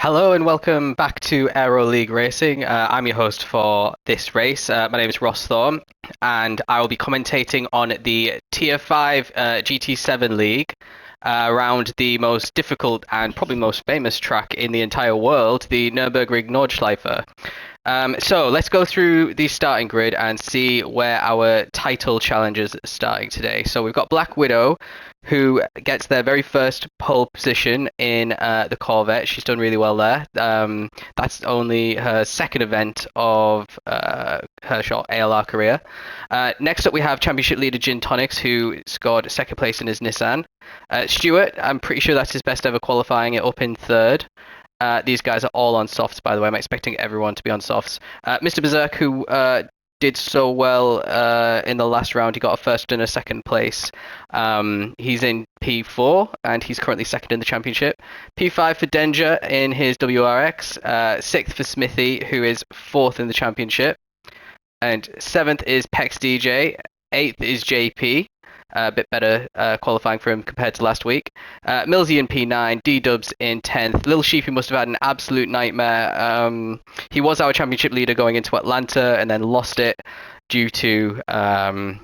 Hello and welcome back to Aero League Racing. I'm your host for this race. My name is Ross Thorne, and I will be commentating on the Tier 5 GT7 League around the most difficult and probably most famous track in the entire world, the Nürburgring Nordschleife. So let's go through the starting grid and see where our title challengers are starting today. So we've got Black Widow, who gets their very first pole position in the Corvette. She's done really well there. That's only her second event of her short ALR career. Next up, we have Championship leader Gin Tonics, who scored second place in his Nissan. Stuart, I'm pretty sure that's his best ever qualifying, it up in third. These guys are all on softs, by the way. I'm expecting everyone to be on softs. Mr. Berserk, who did so well in the last round. He got a first and a second place. He's in P4 and he's currently second in the championship. P5 for Danger in his WRX. Sixth for Smithy, who is fourth in the championship. And seventh is Pex DJ. Eighth is JP. A bit better qualifying for him compared to last week. Millsy in P9, D-Dubs in 10th. Lil Sheepy must have had an absolute nightmare. He was our championship leader going into Atlanta and then lost it due to a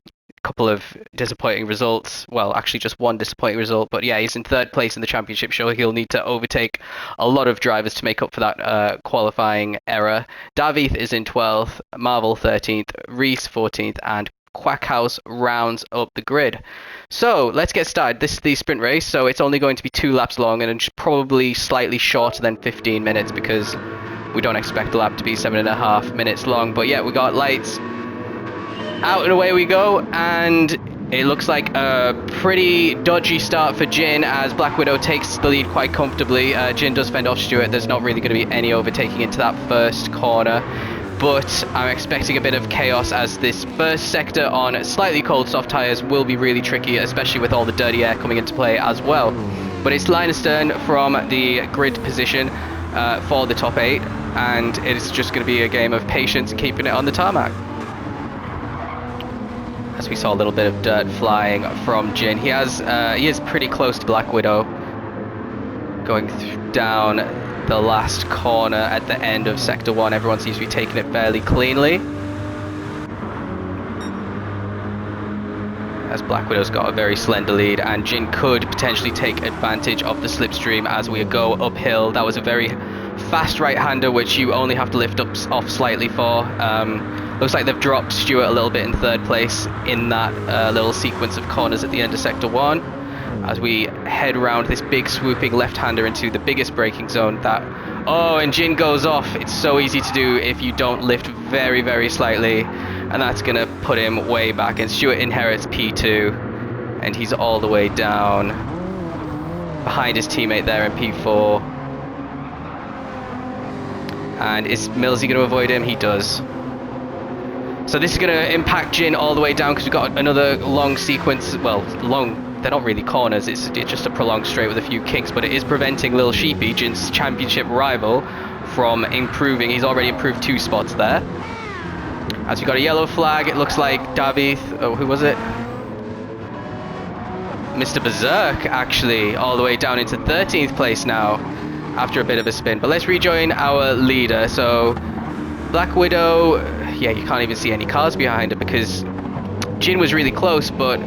couple of disappointing results. Well, actually just one disappointing result. But yeah, he's in third place in the championship show. He'll need to overtake a lot of drivers to make up for that qualifying error. Davith is in 12th, Marvel 13th, Reese 14th, and Quackhouse rounds up the grid. So let's get started. This is the sprint race, so it's only going to be 2 laps long and it's probably slightly shorter than 15 minutes because we don't expect the lap to be 7.5 minutes long. But yeah, we got lights, out and away we go, and it looks like a pretty dodgy start for Jin as Black Widow takes the lead quite comfortably. Jin does fend off Stuart. There's not really going to be any overtaking into that first corner. But I'm expecting a bit of chaos as this first sector on slightly cold soft tyres will be really tricky, especially with all the dirty air coming into play as well. But it's line astern from the grid position for the top 8, and it's just going to be a game of patience and keeping it on the tarmac. As we saw a little bit of dirt flying from Jin, he is pretty close to Black Widow, going down the last corner at the end of sector 1. Everyone seems to be taking it fairly cleanly, as Black Widow's got a very slender lead, and Jin could potentially take advantage of the slipstream as we go uphill. That was a very fast right-hander which you only have to lift off slightly for. Looks like they've dropped Stuart a little bit in third place in that little sequence of corners at the end of sector 1. As we head around this big swooping left-hander into the biggest braking zone and Jin goes off. It's so easy to do if you don't lift very, very slightly, and that's going to put him way back, and Stuart inherits P2, and he's all the way down behind his teammate there in P4. And is Millsy going to avoid him? He does. So this is going to impact Jin all the way down because we've got another long sequence, well, long. They're not really corners, it's just a prolonged straight with a few kinks, but it is preventing Lil Sheepy, Jin's championship rival, from improving. He's already improved 2 spots there. As we got a yellow flag, it looks like Davith, who was it? Mr. Berserk, actually, all the way down into 13th place now, after a bit of a spin. But let's rejoin our leader. So, Black Widow, yeah, you can't even see any cars behind her because Jin was really close, but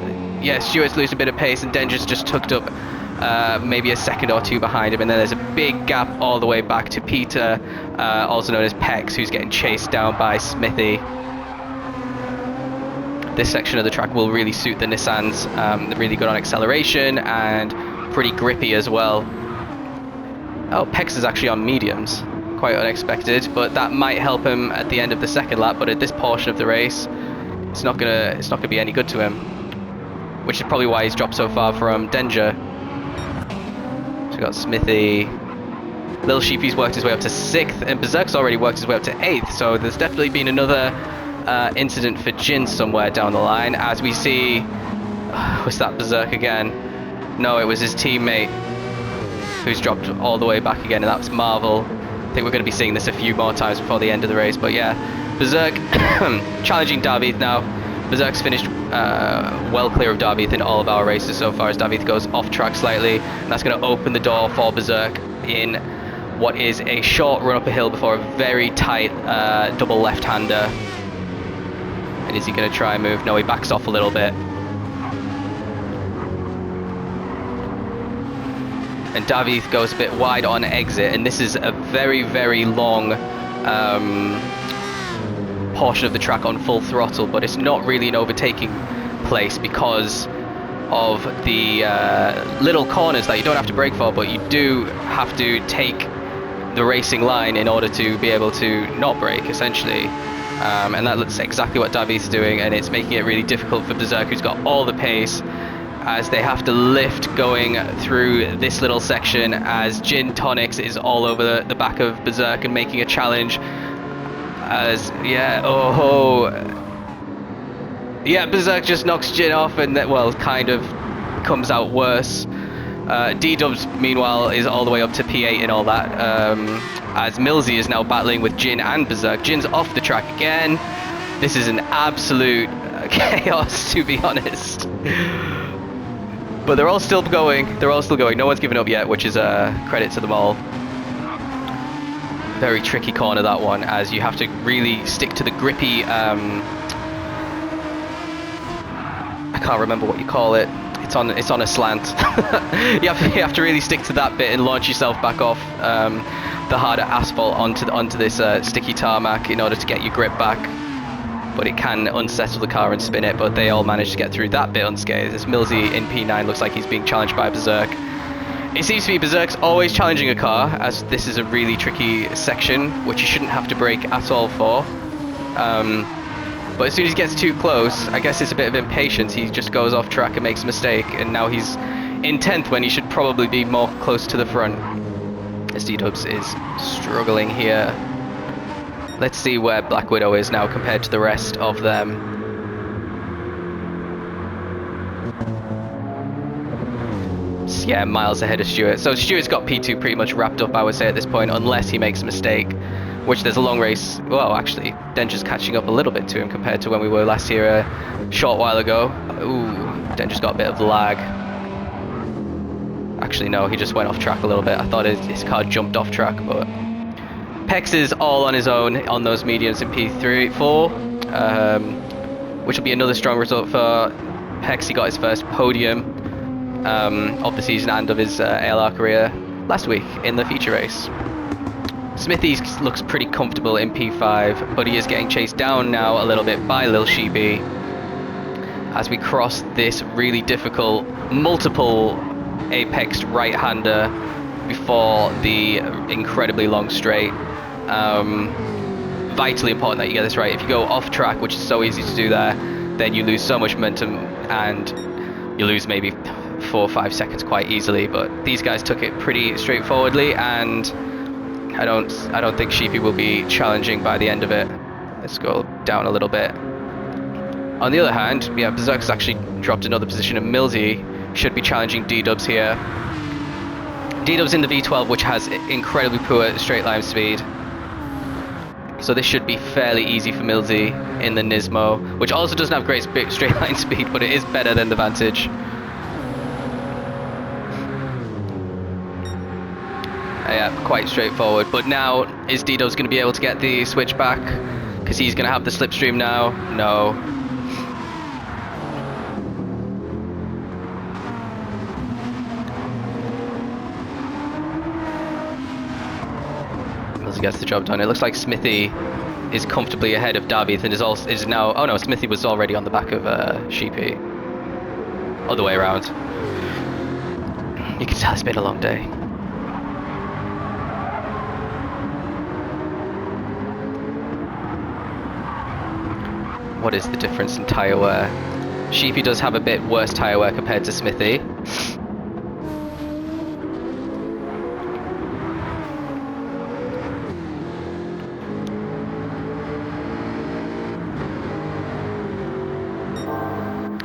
yeah, Stuart's losing a bit of pace and Danger's just tucked up maybe a second or 2 behind him, and then there's a big gap all the way back to Peter, also known as Pex, who's getting chased down by Smithy. This section of the track will really suit the Nissans. They're really good on acceleration and pretty grippy as well. Oh, Pex is actually on mediums. Quite unexpected, but that might help him at the end of the second lap, but at this portion of the race, it's not gonna be any good to him. Which is probably why he's dropped so far from Danger. So we've got Smithy. Lil Sheepy's worked his way up to 6th, and Berserk's already worked his way up to 8th, so there's definitely been another incident for Jin somewhere down the line, as we see... was that Berserk again? No, it was his teammate who's dropped all the way back again, and that was Marvel. I think we're going to be seeing this a few more times before the end of the race, but yeah. Berserk challenging Davith now. Berserk's finished well clear of Davith in all of our races so far, as Davith goes off track slightly, and that's going to open the door for Berserk in what is a short run up a hill before a very tight double left-hander. And is he going to try and move? No, he backs off a little bit. And David goes a bit wide on exit, and this is a very, very long portion of the track on full throttle, but it's not really an overtaking place because of the little corners that you don't have to brake for, but you do have to take the racing line in order to be able to not brake, essentially. And that's exactly what David's doing, and it's making it really difficult for Berserk, who's got all the pace, as they have to lift going through this little section, as Gin Tonics is all over the back of Berserk and making a challenge. As, yeah, yeah, Berserk just knocks Gin off, and that, well, kind of comes out worse. D-Dubs, meanwhile, is all the way up to P8 and all that, as Millsy is now battling with Jin and Berserk. Jin's off the track again. This is an absolute chaos, to be honest. But they're all still going. They're all still going. No one's given up yet, which is a credit to them all. Very tricky corner, that one, as you have to really stick to the grippy... I can't remember what you call it. It's on a slant. you have to really stick to that bit and launch yourself back off the harder asphalt onto this sticky tarmac in order to get your grip back. But it can unsettle the car and spin it, but they all managed to get through that bit unscathed. This Millsy in P9 looks like he's being challenged by Berserk. It seems to be Berserk's always challenging a car, as this is a really tricky section, which you shouldn't have to brake at all for. But as soon as he gets too close, I guess it's a bit of impatience. He just goes off track and makes a mistake, and now he's in 10th when he should probably be more close to the front. As D-Dubs is struggling here. Let's see where Black Widow is now compared to the rest of them. Yeah, miles ahead of Stuart. So Stuart's got P2 pretty much wrapped up, I would say, at this point, unless he makes a mistake. Which there's a long race. Well, actually, Denger's catching up a little bit to him compared to when we were last here a short while ago. Ooh, Denger's got a bit of lag. Actually, no, he just went off track a little bit. I thought his car jumped off track, but Pex is all on his own on those mediums in P4, which will be another strong result for Pex. He got his first podium of the season and of his ALR career last week in the feature race. Smithy looks pretty comfortable in P5, but he is getting chased down now a little bit by Lil Sheepy as we cross this really difficult multiple apexed right-hander before the incredibly long straight. Vitally important that you get this right. If you go off track, which is so easy to do there, then you lose so much momentum and you lose maybe 4 or 5 seconds quite easily. But these guys took it pretty straightforwardly, and I don't think Sheepy will be challenging by the end of it. Let's go down a little bit. On the other hand, yeah, Berserk's actually dropped another position, and Millsy should be challenging D-Dubs here. D-Dubs in the V12, which has incredibly poor straight line speed. So this should be fairly easy for Millsy in the Nismo, which also doesn't have great straight line speed, but it is better than the Vantage. Yeah, quite straightforward. But now, is D-Dubs going to be able to get the switch back? Because he's going to have the slipstream now. No. Millsy gets the job done. It looks like Smithy is comfortably ahead of Davies and is now. Oh no, Smithy was already on the back of Sheepy. Other way around. You can tell it's been a long day. What is the difference in tyre wear? Sheepy does have a bit worse tyre wear compared to Smithy.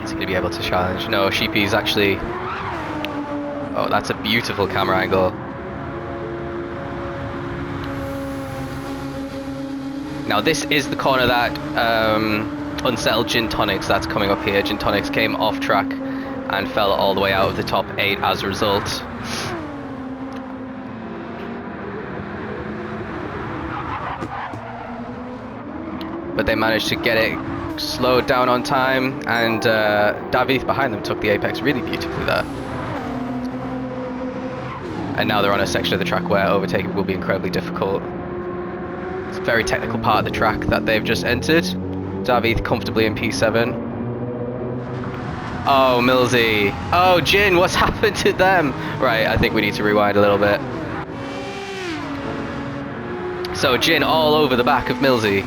Is he going to be able to challenge? No, Sheepy's actually... Oh, that's a beautiful camera angle. Now this is the corner that unsettled Gin Tonics that's coming up here. Gin Tonics came off track and fell all the way out of the top 8 as a result. but they managed to get it slowed down on time, and David behind them took the apex really beautifully there. And now they're on a section of the track where overtaking will be incredibly difficult. It's a very technical part of the track that they've just entered. David comfortably in P7. Oh, Millsy. Oh, Jin, what's happened to them? Right, I think we need to rewind a little bit. So Jin all over the back of Millsy.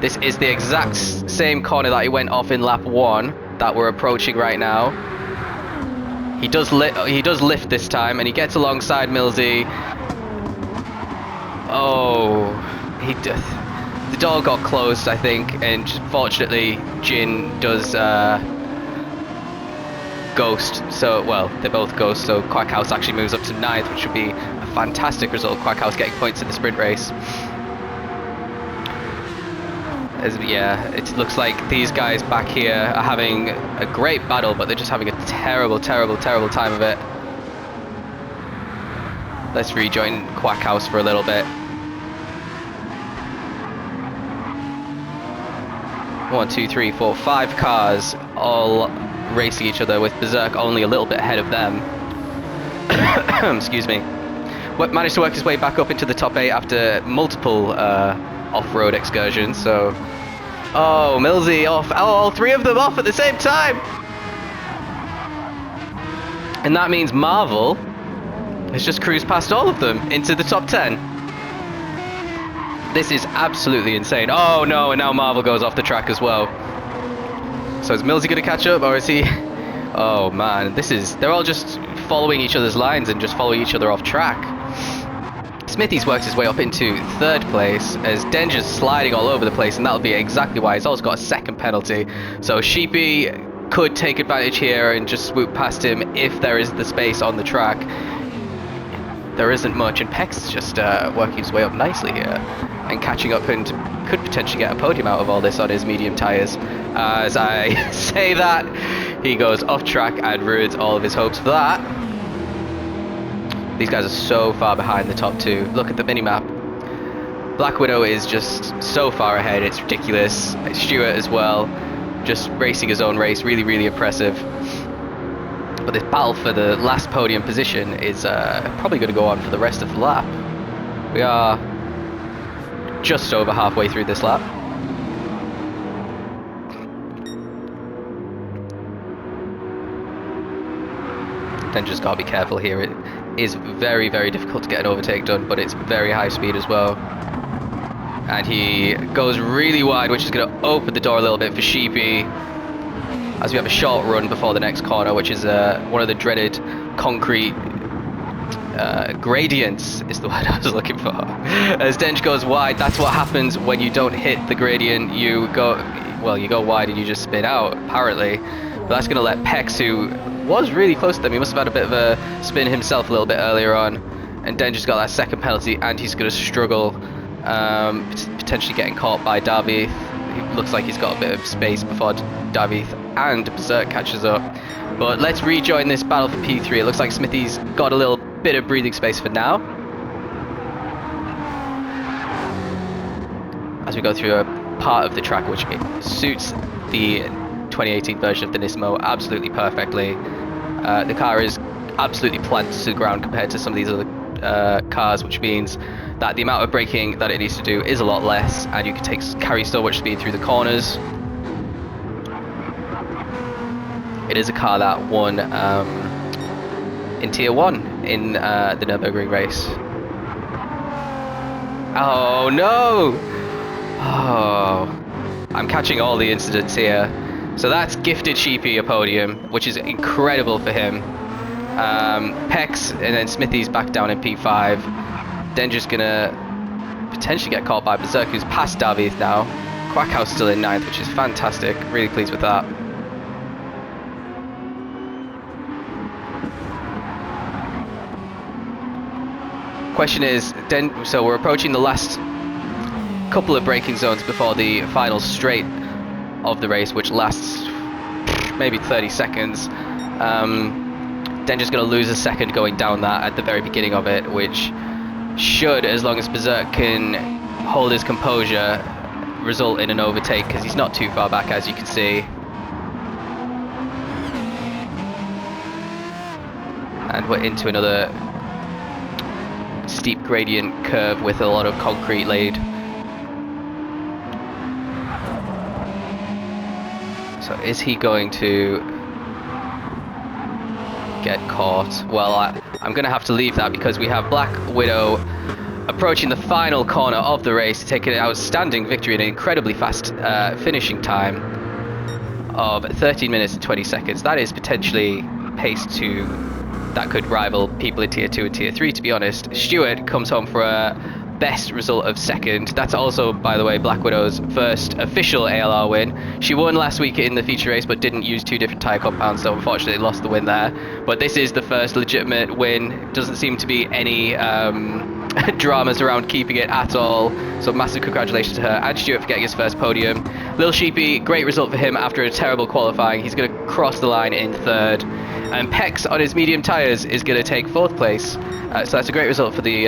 This is the exact same corner that he went off in lap 1 that we're approaching right now. He does lift this time, and he gets alongside Millsy. Oh, the door got closed, I think, and fortunately Jin does ghost. So, well, they're both ghosts, so Quackhouse actually moves up to 9th, which would be a fantastic result. Quackhouse getting points in the sprint race. Yeah, it looks like these guys back here are having a great battle, but they're just having a terrible, terrible, terrible time of it. Let's rejoin Quackhouse for a little bit. 1, 2, 3, 4, 5 cars all racing each other, with Berserk only a little bit ahead of them. Excuse me. Managed to work his way back up into the top 8 after multiple off-road excursions, so... Oh, Millsy off. Oh, all 3 of them off at the same time! And that means Marvel has just cruised past all of them into the top 10. This is absolutely insane. Oh no, and now Marvel goes off the track as well. So is Millsy going to catch up, or is he... Oh man, they're all just following each other's lines and just following each other off track. Smithy's worked his way up into 3rd place, as Denger's sliding all over the place, and that'll be exactly why he's also got a 2nd penalty. So Sheepy could take advantage here and just swoop past him if there is the space on the track. There isn't much, and Peck's just working his way up nicely here and catching up, and could potentially get a podium out of all this on his medium tyres. As I say that, he goes off track and ruins all of his hopes for that. These guys are so far behind the top 2. Look at the minimap. Black Widow is just so far ahead, it's ridiculous. Stewart as well, just racing his own race, really, really impressive. But this battle for the last podium position is probably going to go on for the rest of the lap. We are just over halfway through this lap. Then just got to be careful here. It is very, very difficult to get an overtake done, but it's very high speed as well. And he goes really wide, which is going to open the door a little bit for Sheepy, as we have a short run before the next corner, which is one of the dreaded concrete gradients is the word I was looking for. As Dench goes wide, that's what happens when you don't hit the gradient. You go wide and you just spin out, apparently. But that's going to let Pex, who was really close to them, he must have had a bit of a spin himself a little bit earlier on, and Dench has got that 2nd penalty, and he's going to struggle, potentially getting caught by David. He looks like he's got a bit of space before David and Berserk catches up. But let's rejoin this battle for P3. It looks like Smithy's got a little bit of breathing space for now, as we go through a part of the track which suits the 2018 version of the Nismo absolutely perfectly. The car is absolutely planted to the ground compared to some of these other cars, which means that the amount of braking that it needs to do is a lot less, and you can carry so much speed through the corners. It is a car that won in Tier 1 in the Nürburgring race. Oh no! Oh, I'm catching all the incidents here. So that's gifted Sheepy a podium, which is incredible for him. Pex and then Smithy's back down in P5. Denger's gonna potentially get caught by Berserk, who's past David now. Quackhouse still in 9th, which is fantastic. Really pleased with that. Question is, so we're approaching the last couple of braking zones before the final straight of the race, which lasts maybe 30 seconds. Denger's going to lose a second going down that at the very beginning of it, which should, as long as Berserk can hold his composure, result in an overtake because he's not too far back, as you can see. And we're into another steep gradient curve with a lot of concrete laid. So is he going to get caught? Well, I'm going to have to leave that because we have Black Widow approaching the final corner of the race to take an outstanding victory in an incredibly fast finishing time of 13 minutes and 20 seconds. That is potentially pace that could rival people in Tier 2 and Tier 3, to be honest. Stewart comes home for a best result of second. That's also, by the way, Black Widow's first official ALR win. She won last week in the feature race, but didn't use 2 different tyre compounds, so unfortunately lost the win there. But this is the first legitimate win. Doesn't seem to be any dramas around keeping it at all. So massive congratulations to her and Stewart for getting his first podium. Lil Sheepy, great result for him after a terrible qualifying. He's going to cross the line in third. And Pex on his medium tyres is going to take fourth place. So that's a great result for the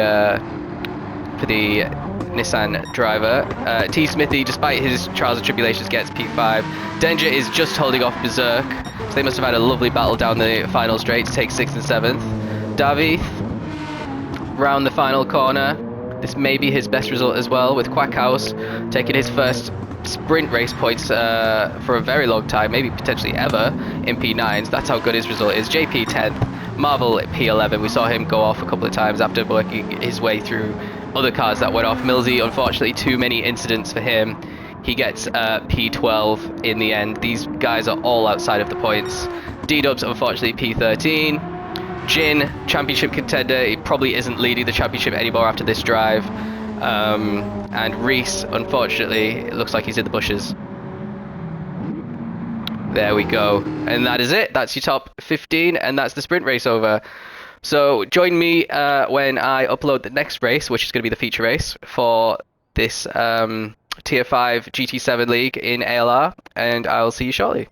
Nissan driver. T Smithy, despite his trials and tribulations, gets P5. Danger is just holding off Berserk, so they must have had a lovely battle down the final straight to take 6th and 7th. Davith round the final corner. This may be his best result as well, with Quackhouse taking his first sprint race points for a very long time, maybe potentially ever, in P9s. That's how good his result is. JP 10th, Marvel at P11. We saw him go off a couple of times after working his way through other cars that went off. Millsy, unfortunately, too many incidents for him. He gets P12 in the end. These guys are all outside of the points. D-Dubs, unfortunately, P13. Jin, championship contender. He probably isn't leading the championship anymore after this drive. And Reese, unfortunately, it looks like he's in the bushes. There we go. And that is it. That's your top 15, and that's the sprint race over. So join me when I upload the next race, which is going to be the feature race for this Tier 5 GT7 League in ALR, and I'll see you shortly.